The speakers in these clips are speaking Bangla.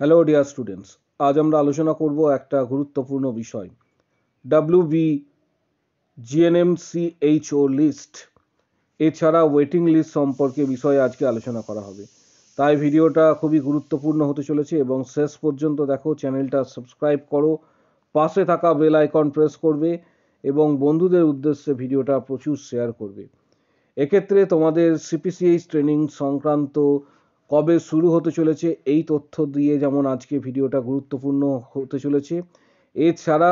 হ্যালো ডিয়ার স্টুডেন্টস, আজ আমরা আলোচনা করব একটা গুরুত্বপূর্ণ বিষয়, ডাব্লিউবি জিএনএমসিএইচও লিস্ট এছাড়া ওয়েটিং লিস্ট সম্পর্কে বিষয়ে আজকে আলোচনা করা হবে। তাই ভিডিওটা খুবই গুরুত্বপূর্ণ হতে চলেছে এবং শেষ পর্যন্ত দেখো, চ্যানেলটা সাবস্ক্রাইব করো, পাশে থাকা বেল আইকন প্রেস করবে এবং বন্ধুদের উদ্দেশ্যে ভিডিওটা প্রচুর শেয়ার করবে। এক্ষেত্রে তোমাদের সিপিসিএইচ ট্রেনিং সংক্রান্ত কবে শুরু হতে চলেছে এই তথ্য দিয়ে যেমন আজকে ভিডিওটা গুরুত্বপূর্ণ হতে চলেছে, এছাড়া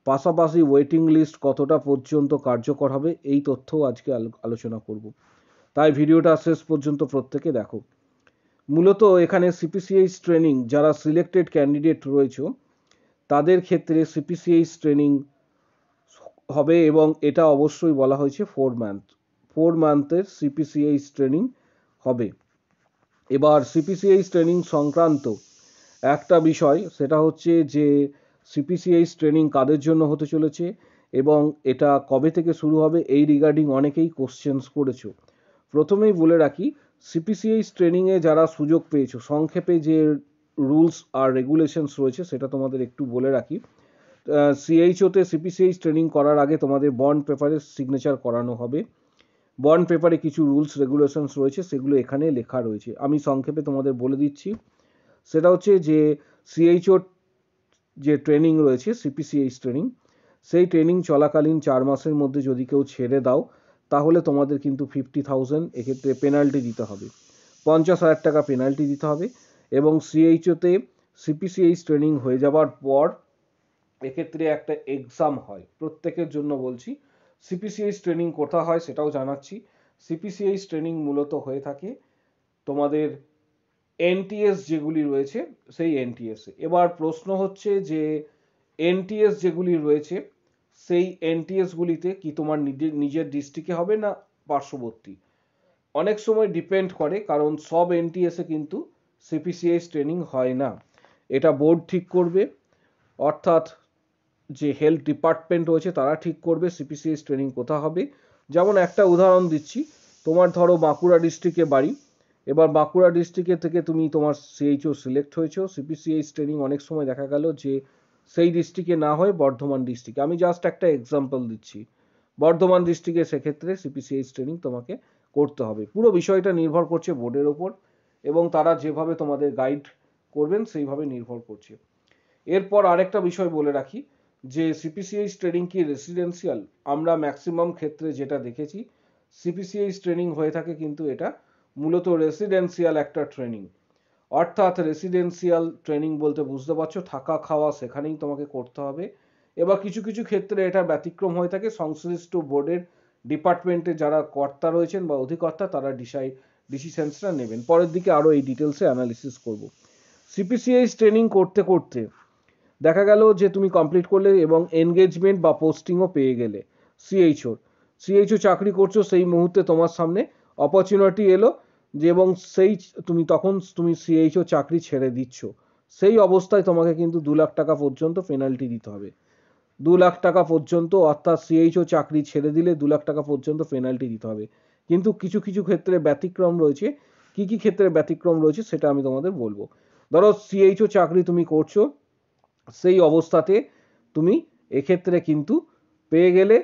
পাশাপাশি ওয়েটিং লিস্ট কতটা পর্যন্ত কার্যকর হবে এই তথ্যও আজকে আলোচনা করব। তাই ভিডিওটা শেষ পর্যন্ত প্রত্যেকে দেখো। মূলত এখানে সিপিসিএইচ ট্রেনিং যারা সিলেক্টেড ক্যান্ডিডেট রয়েছে তাদের ক্ষেত্রে সিপিসিএইচ ট্রেনিং হবে এবং এটা অবশ্যই বলা হয়েছে 4 মান্থের সিপিসিএইচ ট্রেনিং হবে। এবার সিপিসিএইচ ট্রেনিং সংক্রান্ত একটা বিষয়, সেটা হচ্ছে যে সিপিসিএইচ ট্রেনিং কাদের জন্য হতে চলেছে এবং এটা কবে থেকে শুরু হবে, এই রিগার্ডিং অনেকেই কোশ্চেন্স করেছো। প্রথমেই বলে রাখি, সিপিসিএইচ ট্রেনিংয়ে যারা সুযোগ পেয়েছো, সংক্ষেপে যে রুলস আর রেগুলেশনস রয়েছে সেটা তোমাদের একটু বলে রাখি। সিএইচওতে সিপিসিএইচ ট্রেনিং করার আগে তোমাদের বন্ড পেপারে সিগনেচার করানো হবে। বন্ড পেপারে কিছু রুলস রেগুলেশনস রয়েছে, সেগুলো এখানে লেখা রয়েছে, আমি সংক্ষেপে তোমাদের বলে দিচ্ছি। সেটা হচ্ছে যে সিএইচও যে ট্রেনিং রয়েছে, সিপিসিএইচ ট্রেনিং, সেই ট্রেনিং চলাকালীন 4 মাসের মধ্যে যদি কেউ ছেড়ে দাও তাহলে তোমাদের কিন্তু 50,000 এক্ষেত্রে পেনাল্টি দিতে হবে, 50,000 টাকা পেনাল্টি দিতে হবে। এবং সিএইচওতে সিপিসিএইচ ট্রেনিং হয়ে যাওয়ার পর এক্ষেত্রে একটা এক্সাম হয় প্রত্যেকের জন্য। বলছি সিপিসিএইচ ট্রেনিং কোথায় হয় সেটাও জানাচ্ছি। সিপিসিএইচ ট্রেনিং মূলত হয়ে থাকে তোমাদের এনটিএস যেগুলি রয়েছে সেই এনটিএস। এবার প্রশ্ন হচ্ছে যে এনটিএস যেগুলি রয়েছে সেই এনটিএসগুলিতে কি তোমার নিজের ডিস্ট্রিক্টে হবে না পার্শ্ববর্তী, অনেক সময় ডিপেন্ড করে, কারণ সব এনটিএসে কিন্তু সিপিসিএইচ ট্রেনিং হয় না, এটা বোর্ড ঠিক করবে, অর্থাৎ যে হেলথ ডিপার্টমেন্ট রয়েছে তারা ঠিক করবে সিপিসিএইচ ট্রেনিং কোথা হবে। যেমন একটা উদাহরণ দিচ্ছি, তোমার ধরো বাঁকুড়া ডিস্ট্রিক্টে বাড়ি, এবার বাঁকুড়া ডিস্ট্রিক্টের থেকে তুমি তোমার সিএইচও সিলেক্ট হয়েছো, সিপিসিএইচ ট্রেনিং অনেক সময় দেখা গেল যে সেই ডিস্ট্রিক্টে না হয় বর্ধমান ডিস্ট্রিক্টে, আমি জাস্ট একটা এক্সাম্পল দিচ্ছি, বর্ধমান ডিস্ট্রিক্টে সেক্ষেত্রে সিপিসিএইচ ট্রেনিং তোমাকে করতে হবে। পুরো বিষয়টা নির্ভর করছে বোর্ডের ওপর এবং তারা যেভাবে তোমাদের গাইড করবেন সেইভাবে নির্ভর করছে। এরপর আরেকটা বিষয় বলে রাখি যে সিপিসিএইচ ট্রেনিং কি রেসিডেন্সিয়াল, আমরা ম্যাক্সিমাম ক্ষেত্রে যেটা দেখেছি সিপিসিএইচ ট্রেনিং হয়ে থাকে কিন্তু এটা মূলত রেসিডেন্সিয়াল একটা ট্রেনিং। অর্থাৎ রেসিডেন্সিয়াল ট্রেনিং বলতে বুঝতে পারছো থাকা খাওয়া সেখানেই তোমাকে করতে হবে। এবার কিছু কিছু ক্ষেত্রে এটা ব্যতিক্রম হয়ে থাকে, সংশ্লিষ্ট বোর্ডের ডিপার্টমেন্টে যারা কর্তা রয়েছেন বা অধিকর্তা তারা ডিসিশনসটা নেবেন। পরের দিকে আরও এই ডিটেলসে অ্যানালিসিস করব। সিপিসিএইচ ট্রেনিং করতে করতে দেখা গেল যে তুমি কমপ্লিট করলে এবং এনগেজমেন্ট বা পোস্টিংও পেয়ে গেলে সিএইচও চাকরি করছো, সেই মুহূর্তে তোমার সামনে অপরচুনিটি এলো যে এবং তখন তুমি সিএইচও চাকরি ছেড়ে দিচ্ছ, সেই অবস্থায় তোমাকে কিন্তু 2 লাখ টাকা পর্যন্ত পেনাল্টি দিতে হবে। 2 লাখ টাকা পর্যন্ত, অর্থাৎ সিএইচও চাকরি ছেড়ে দিলে 2 লাখ টাকা পর্যন্ত পেনাল্টি দিতে হবে। কিন্তু কিছু কিছু ক্ষেত্রে ব্যতিক্রম রয়েছে, কি কি ক্ষেত্রে ব্যতিক্রম রয়েছে সেটা আমি তোমাদের বলবো। ধরো সিএইচও চাকরি তুমি করছো, সেই অবস্থাতে তুমি এক্ষেত্রে কিন্তু পেয়ে গেলে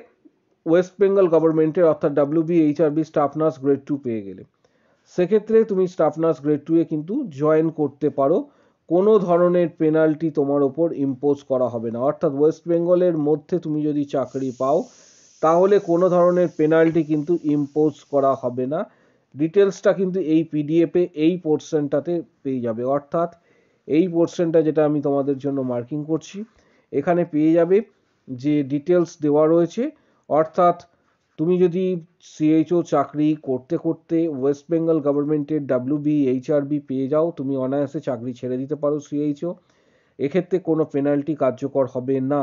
ওয়েস্ট বেঙ্গল গভর্নমেন্টের অর্থাৎ ডাব্লিউবিএইচআরবি স্টাফ নার্স গ্রেড 2 পেয়ে গেলে, সেক্ষেত্রে তুমি স্টাফ নার্স গ্রেড 2 এ কিন্তু জয়েন করতে পারো, কোনো ধরনের পেনাল্টি তোমার ওপর ইম্পোজ করা হবে না। অর্থাৎ ওয়েস্ট বেঙ্গলের মধ্যে তুমি যদি চাকরি পাও তাহলে কোনো ধরনের পেনাল্টি কিন্তু ইম্পোজ করা হবে না। ডিটেলসটা কিন্তু এই পিডিএফে এই পোর্শনটাতে পেয়ে যাবে, অর্থাৎ এই পোর্শনটা যেটা আমি তোমাদের জন্য মার্কিং করছি এখানে পেয়ে যাবে যে ডিটেলস দেওয়া রয়েছে। অর্থাৎ তুমি যদি সিএইচও চাকরি করতে করতে ওয়েস্ট বেঙ্গল গভর্নমেন্টের ডাব্লিউবিএইচআরবি পেয়ে যাও, তুমি অনায়াসে চাকরি ছেড়ে দিতে পারো সিএইচও, এক্ষেত্রে কোনো পেনাল্টি কার্যকর হবে না।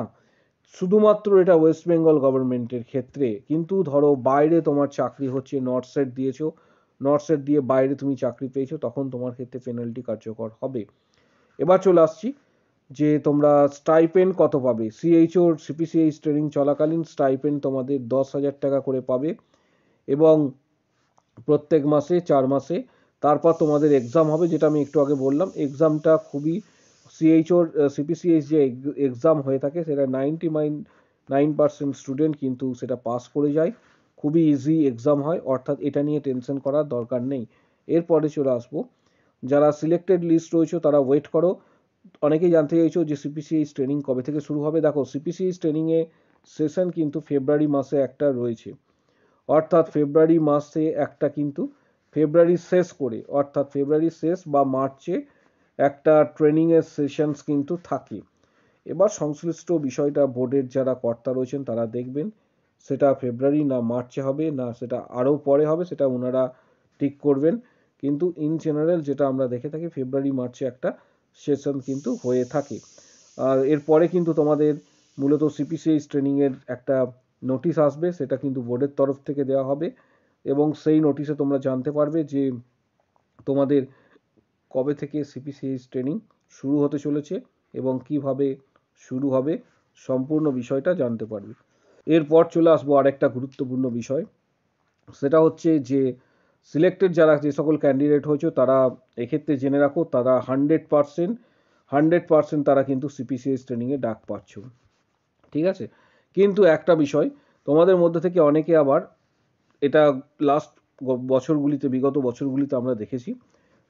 শুধুমাত্র এটা ওয়েস্ট বেঙ্গল গভর্নমেন্টের ক্ষেত্রে, কিন্তু ধরো বাইরে তোমার চাকরি হচ্ছে, নর্থ সেট দিয়েছো, নর্থ সেট দিয়ে বাইরে তুমি চাকরি পেয়েছো, তখন তোমার ক্ষেত্রে পেনাল্টি কার্যকর হবে। এবার চলে আসছি যে তোমরা স্টাইপেন্ড কত পাবে। সিএইচওর সিপিসিএইচ ট্রেনিং চলাকালীন স্টাইপেন্ড তোমাদের 10,000 টাকা করে পাবে এবং প্রত্যেক মাসে 4 মাসে তারপর তোমাদের এক্সাম হবে, যেটা আমি একটু আগে বললাম। এক্সামটা খুবই সিএইচওর সিপিসিএইচ যে এক্সাম হয়ে থাকে সেটা 99% স্টুডেন্ট কিন্তু সেটা পাস করে যায়। খুবই ইজি এক্সাম হয়, অর্থাৎ এটা নিয়ে টেনশন করার দরকার নেই। এরপরে চলে আসবো, যারা সিলেক্টেড লিস্ট রয়েছে তারা ওয়েট করো। অনেকেই জানতে চাইছো যে সিপিসিএইচ ট্রেনিং কবে থেকে শুরু হবে। দেখো, সিপিসিএইচ ট্রেনিংয়ে সেশন কিন্তু ফেব্রুয়ারি মাসে একটা রয়েছে, অর্থাৎ ফেব্রুয়ারি মাসে একটা কিন্তু ফেব্রুয়ারি শেষ করে, অর্থাৎ ফেব্রুয়ারি শেষ বা মার্চে একটা ট্রেনিংয়ের সেশনস কিন্তু থাকে। এবার সংশ্লিষ্ট বিষয়টা বোর্ডের যারা কর্তা রয়েছেন তারা দেখবেন সেটা ফেব্রুয়ারি না মার্চে হবে, না সেটা আরও পরে হবে, সেটা ওনারা ঠিক করবেন। কিন্তু ইন জেনারেল যেটা আমরা দেখে থাকি ফেব্রুয়ারি মার্চে একটা সেশন কিন্তু হয়ে থাকে। আর এরপরে কিন্তু তোমাদের মূলত সিপিসিএইচ ট্রেনিংয়ের একটা নোটিশ আসবে, সেটা কিন্তু বোর্ডের তরফ থেকে দেওয়া হবে, এবং সেই নোটিশে তোমরা জানতে পারবে যে তোমাদের কবে থেকে সিপিসিএইচ ট্রেনিং শুরু হতে চলেছে এবং কিভাবে শুরু হবে, সম্পূর্ণ বিষয়টা জানতে পারবে। এরপর চলে আসবো আরেকটা গুরুত্বপূর্ণ বিষয়, সেটা হচ্ছে যে সিলেক্টেড যারা যে সকল ক্যান্ডিডেট হয়েছে তারা এক্ষেত্রে জেনে রাখো তারা 100% তারা কিন্তু সিপিসিএইচ ট্রেনিংয়ে ডাক পাচ্ছ, ঠিক আছে। কিন্তু একটা বিষয়, তোমাদের মধ্যে থেকে অনেকে আবার, এটা লাস্ট বছরগুলিতে, বিগত বছরগুলিতে আমরা দেখেছি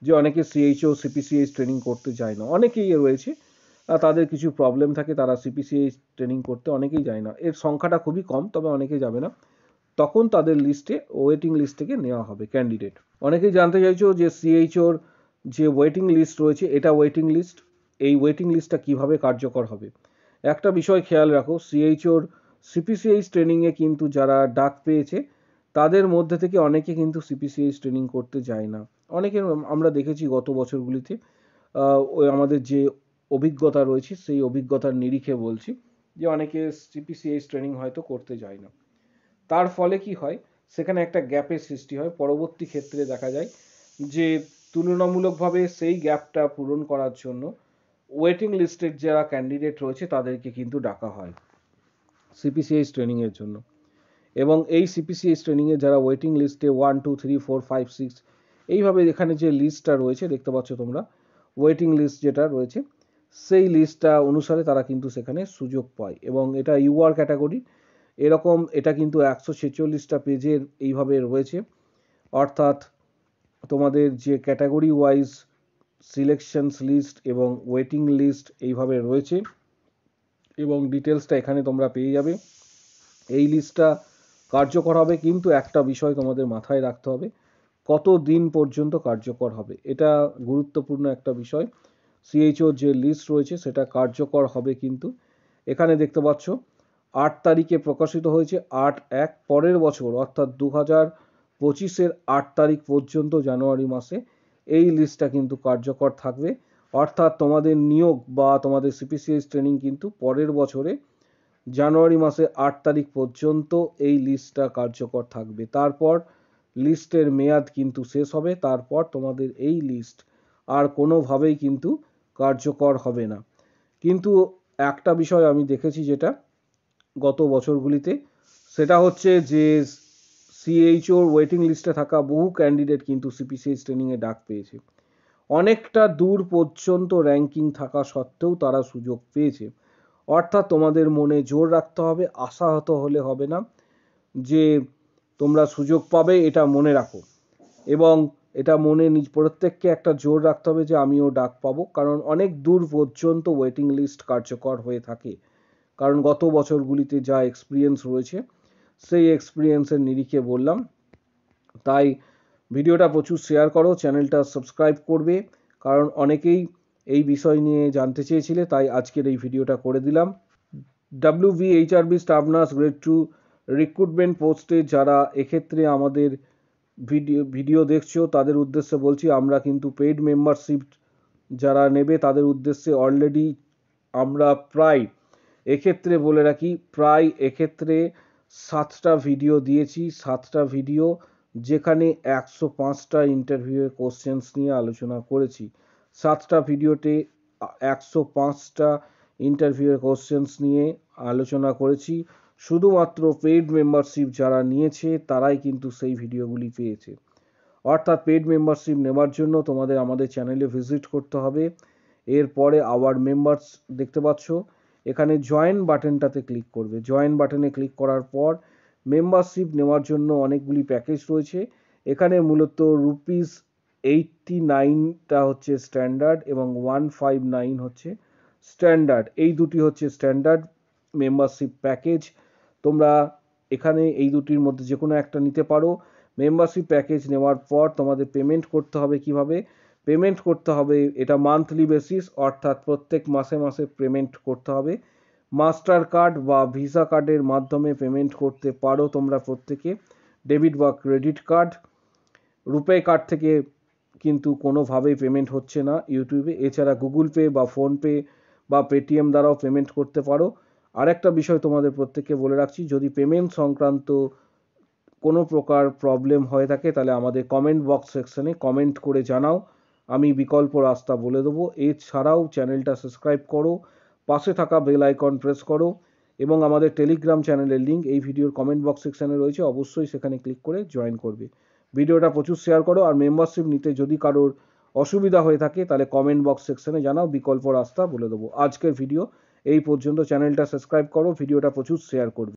যে অনেকে সিএইচও সিপিসিএইচ ট্রেনিং করতে যায় না, অনেকেই রয়েছে তাদের কিছু প্রবলেম থাকে, তারা সিপিসিএইচ ট্রেনিং করতে অনেকেই যায় না। এর সংখ্যাটা খুবই কম, তবে অনেকেই যাবে না। তখন তাদের লিস্টে ওয়েটিং লিস্ট থেকে নেওয়া হবে ক্যান্ডিডেট। অনেকেই জানতে চাইছো যে সিএইচওর যে ওয়েটিং লিস্ট রয়েছে, এটা ওয়েটিং লিস্ট, এই ওয়েটিং লিস্টটা কিভাবে কার্যকর হবে। একটা বিষয় খেয়াল রাখো, সিএইচওর সিপিসিএইচ ট্রেনিংয়ে কিন্তু যারা ডাক পেয়েছে তাদের মধ্যে থেকে অনেকে কিন্তু সিপিসিএইচ ট্রেনিং করতে যায় না। অনেকের আমরা দেখেছি গত বছরগুলিতে, ওই আমাদের যে অভিজ্ঞতা রয়েছে সেই অভিজ্ঞতার নিরিখে বলছি যে অনেকে সিপিসিএইচ ট্রেনিং হয়তো করতে যায় না। তার ফলে কি হয়, সেখানে একটা গ্যাপের সৃষ্টি হয়। পরবর্তী ক্ষেত্রে দেখা যায় যে তুলনামূলকভাবে সেই গ্যাপটা পূরণ করার জন্য ওয়েটিং লিস্টের যারা ক্যান্ডিডেট রয়েছে তাদেরকে কিন্তু ডাকা হয় সিপিসিএইচ ট্রেনিংয়ের জন্য। এবং এই সিপিসিএইচ ট্রেনিংয়ে যারা ওয়েটিং লিস্টে 1 2 3 4 5 6 এইভাবে এখানে যে লিস্টটা রয়েছে দেখতে পাচ্ছ তোমরা, ওয়েটিং লিস্ট যেটা রয়েছে সেই লিস্টটা অনুসারে তারা কিন্তু সেখানে সুযোগ পায়। এবং এটা ইউআর ক্যাটাগরি, এরকম এটা কিন্তু 146টা পেজের এইভাবে রয়েছে, অর্থাৎ তোমাদের যে ক্যাটাগরি ওয়াইজ সিলেকশনস লিস্ট এবং ওয়েটিং লিস্ট এইভাবে রয়েছে, এবং ডিটেলসটা এখানে তোমরা পেয়ে যাবে। এই লিস্টটা কার্যকর হবে, কিন্তু একটা বিষয় তোমাদের মাথায় রাখতে হবে, কত দিন পর্যন্ত কার্যকর হবে, এটা গুরুত্বপূর্ণ একটা বিষয়। সিএইচওর যে লিস্ট রয়েছে সেটা কার্যকর হবে, কিন্তু এখানে দেখতে পাচ্ছ 8 তারিখে প্রকাশিত হয়েছে, 8/1 পরের বছর অর্থাৎ 2025-এর 8 তারিখ পর্যন্ত জানুয়ারি মাসে এই লিস্টটা কিন্তু কার্যকর থাকবে। অর্থাৎ তোমাদের নিয়োগ বা তোমাদের সিপিসিএইচ ট্রেনিং কিন্তু পরের বছরে জানুয়ারি মাসে 8 তারিখ পর্যন্ত এই লিস্টটা কার্যকর থাকবে। তারপর লিস্টের মেয়াদ কিন্তু শেষ হবে, তারপর তোমাদের এই লিস্ট আর কোনোভাবেই কিন্তু কার্যকর হবে না। কিন্তু একটা বিষয় আমি দেখেছি যেটা গত বছরগুলিতে, সেটা হচ্ছে যে সিএইচওর ওয়েটিং লিস্টে থাকা বহু ক্যান্ডিডেট কিন্তু সিপিসিএইচ ট্রেনিংয়ে ডাক পেয়েছে। অনেকটা দূর পর্যন্ত র্যাঙ্কিং থাকা সত্ত্বেও তারা সুযোগ পেয়েছে। অর্থাৎ তোমাদের মনে জোর রাখতে হবে, আশাহত হলে হবে না, যে তোমরা সুযোগ পাবে এটা মনে রাখো। এবং এটা মনে প্রত্যেককে একটা জোর রাখতে হবে যে আমিও ডাক পাবো, কারণ অনেক দূর পর্যন্ত ওয়েটিং লিস্ট কার্যকর হয়ে থাকে। কারণ গত বছরগুলিতে যা এক্সপিরিয়েন্স রয়েছে সেই এক্সপিরিয়েন্সের নিরিখে বললাম। তাই ভিডিওটা প্রচুর শেয়ার করো, চ্যানেলটা সাবস্ক্রাইব করবে, কারণ অনেকেই এই বিষয় নিয়ে জানতে চেয়েছিলে, তাই আজকের এই ভিডিওটা করে দিলাম। WVHRB staff nurse grade 2 recruitment পোস্টে যারা এক্ষেত্রে আমাদের ভিডিও দেখছো তাদের উদ্দেশ্যে বলছি, আমরা কিন্তু পেইড মেম্বারশিপ যারা নেবে তাদের উদ্দেশ্যে অলরেডি আমরা প্রায়, এক্ষেত্রে বলে রাখি, প্রায় এক্ষেত্রে 7টা ভিডিও দিয়েছি, 7টা ভিডিও যেখানে 105টা ইন্টারভিউয়ের কোশ্চেন্স নিয়ে আলোচনা করেছি। 7টা ভিডিওতে 105টা ইন্টারভিউয়ের কোশ্চেন্স নিয়ে আলোচনা করেছি। শুধুমাত্র পেইড মেম্বারশিপ যারা নিয়েছে তারাই কিন্তু সেই ভিডিওগুলি পেয়েছে। অর্থাৎ পেড মেম্বারশিপ নেওয়ার জন্য তোমাদের আমাদের চ্যানেলে ভিজিট করতে হবে। এরপরে আওয়ার মেম্বার্স দেখতে পাচ্ছ, এখানে জয়েন বাটনটাতে ক্লিক করবে। জয়েন বাটনে ক্লিক করার পর মেম্বারশিপ নেওয়ার জন্য অনেকগুলি প্যাকেজ রয়েছে। এখানে মূলত ₹89টা হচ্ছে স্ট্যান্ডার্ড এবং 159 হচ্ছে স্ট্যান্ডার্ড। এই দুটি হচ্ছে স্ট্যান্ডার্ড মেম্বারশিপ প্যাকেজ। তোমরা এখানে এই দুটির মধ্যে যে কোনো একটা নিতে পারো। মেম্বারশিপ প্যাকেজ নেওয়ার পর তোমাদের পেমেন্ট করতে হবে কিভাবে? পেমেন্ট করতে হবে এটা মান্থলি বেসিস, অর্থাৎ প্রত্যেক মাসে মাসে পেমেন্ট করতে হবে। মাস্টার কার্ড বা ভিসা কার্ডের মাধ্যমে পেমেন্ট করতে পারো তোমরা প্রত্যেকে, ডেবিট বা ক্রেডিট কার্ড। রুপে কার্ড থেকে কিন্তু কোনোভাবেই পেমেন্ট হচ্ছে না ইউটিউবে। এছাড়া গুগল পে বা ফোনপে বা পেটিএম দ্বারাও পেমেন্ট করতে পারো। আরেকটা বিষয় তোমাদের প্রত্যেককে বলে রাখছি, যদি পেমেন্ট সংক্রান্ত কোনো প্রকার প্রবলেম হয়ে থাকে তাহলে আমাদের কমেন্ট বক্স সেকশনে কমেন্ট করে জানাও, আমি বিকল্প রাস্তা বলে দেবো। এছাড়াও চ্যানেলটা সাবস্ক্রাইব করো, পাশে থাকা বেল আইকন প্রেস করো এবং আমাদের টেলিগ্রাম চ্যানেলের লিঙ্ক এই ভিডিওর কমেন্ট বক্স সেকশনে রয়েছে, অবশ্যই সেখানে ক্লিক করে জয়েন করবে। ভিডিওটা প্রচুর শেয়ার করো, আর মেম্বারশিপ নিতে যদি কারোর অসুবিধা হয়ে থাকে তাহলে কমেন্ট বক্স সেকশনে জানাও, বিকল্প রাস্তা বলে দেবো। আজকের ভিডিও এই পর্যন্ত। চ্যানেলটা সাবস্ক্রাইব করো, ভিডিওটা প্রচুর শেয়ার করবে।